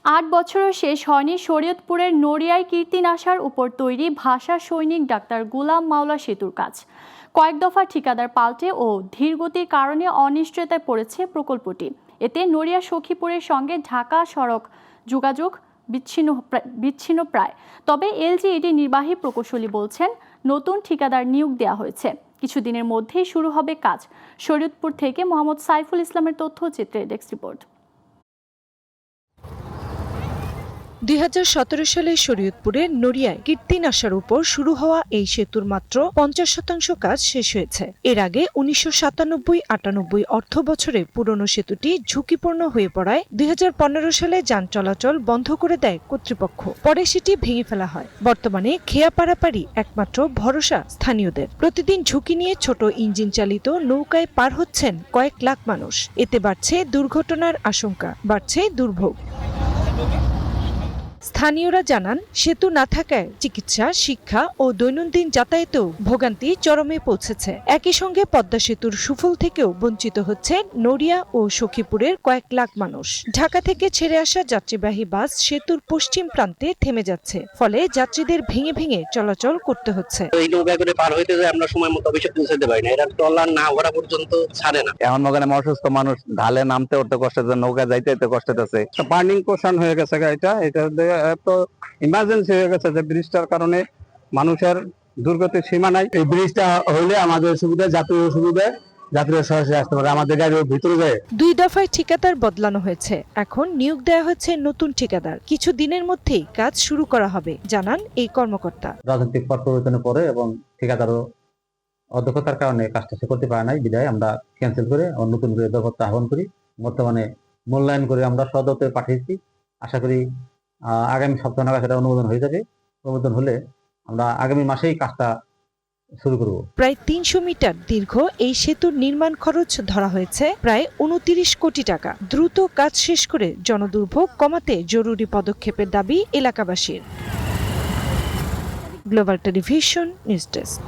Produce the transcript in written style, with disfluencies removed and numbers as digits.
৮ বছরও শেষ হয়নি শরীয়তপুরের নড়িয়ায় কীর্তিনাশার উপর তৈরি ভাষা সৈনিক ডাক্তার গুলাম মাওলা সেতুর কাজ। কয়েক দফা ঠিকাদার পাল্টে ও ধীরগতির কারণে অনিশ্চয়তায় পড়েছে প্রকল্পটি। এতে নড়িয়া সখীপুরের সঙ্গে ঢাকা সড়ক যোগাযোগ বিচ্ছিন্ন প্রায়। তবে এলজিইডি নির্বাহী প্রকৌশলী বলছেন, নতুন ঠিকাদার নিয়োগ দেওয়া হয়েছে, কিছুদিনের মধ্যেই শুরু হবে কাজ। শরীয়তপুর থেকে মোহাম্মদ সাইফুল ইসলামের তথ্যচিত্রে ডেস্ক রিপোর্ট। ২০১৭ সালে শরীয়তপুরের নড়িয়ায় কীর্তিনাশার উপর শুরু হওয়া এই সেতুর মাত্র ৫০% কাজ শেষ হয়েছে। এর আগে ১৯৯৭-৯৮ অর্থ বছরে পুরনো সেতুটি ঝুঁকিপূর্ণ হয়ে পড়ায় ২০১৫ সালে যান চলাচল বন্ধ করে দেয় কর্তৃপক্ষ। পরে সেটি ভেঙে ফেলা হয়। বর্তমানে খেয়া পারাপারই একমাত্র ভরসা স্থানীয়দের। প্রতিদিন ঝুঁকি নিয়ে ছোট ইঞ্জিন চালিত নৌকায় পার হচ্ছেন কয়েক লাখ মানুষ। এতে বাড়ছে দুর্ঘটনার আশঙ্কা, বাড়ছে দুর্ভোগ। স্থানীয়রা জানান, সেতু না থাকায় চিকিৎসা, শিক্ষা ও দৈনন্দিন যাতায়াতেও ভোগান্তি চরমে পৌঁছেছে। একই সঙ্গে পদ্মা সেতুর সুফল থেকেও বঞ্চিত হচ্ছে নড়িয়া ও সখীপুরের কয়েক লাখ মানুষ। ঢাকা থেকে ছেড়ে আসা যাত্রীবাহী বাস সেতুর পশ্চিম প্রান্তে থেমে যাচ্ছে, ফলে যাত্রীদের ভেঙে ভেঙে চলাচল করতে হচ্ছে। এই নৌকা করে পার হইতে যে আমরা সময় মতো অফিসে পৌঁছাতে পারি না, এটা ট্রলার না ভরা পর্যন্ত ছাড়ে না। এখন মনে অসুস্থ মানুষ ঢালে নামতে উঠতে কষ্ট হচ্ছে, নৌকা যাইতে কষ্ট হচ্ছে। বার্নিং পোর্শন হয়ে গেছে এটা তো ইমার্জেন্সি হয়ে গেছে যে ব্রিজটার কারণে মানুষের দুর্গতির সীমা নাই। এই ব্রিজটা হইলে আমাদের সুবিধা, যাত্রীর সুবিধা, যাত্রীরা সরাসরি আসতে পারে, আমাদের গাড়ির ভিতরে যায়। 2 দফায় ঠিকাদার বদলানো হয়েছে, এখন নিয়োগ দেওয়া হয়েছে নতুন ঠিকাদার। কিছু দিনের মধ্যেই কাজ শুরু করা হবে, জানান এই কর্মকর্তা। রাজনৈতিক পট পরিবর্তনের পরে এবং ঠিকাদারও অদক্ষতার কারণে কাজটা সে করতে পারে নাই, বিধায় আমরা ক্যান্সেল করে নতুন করে দরখাস্ত আহ্বান করি। বর্তমানে মূল্যায়ন করে আমরা সদতে পাঠিয়েছি। আশা করি আগামী সপ্তাহ নাগাদ সেটা অনুমোদন হয়ে যাবে। অনুমোদন হলে আমরা আগামী মাসেই কাজটা শুরু করব। প্রায় ৩০০ মিটার দীর্ঘ এই সেতুর নির্মাণ খরচ ধরা হয়েছে প্রায় ২৯ কোটি টাকা। দ্রুত কাজ শেষ করে জনদুর্ভোগ কমাতে জরুরি পদক্ষেপের দাবি এলাকাবাসীর। Global television news desk.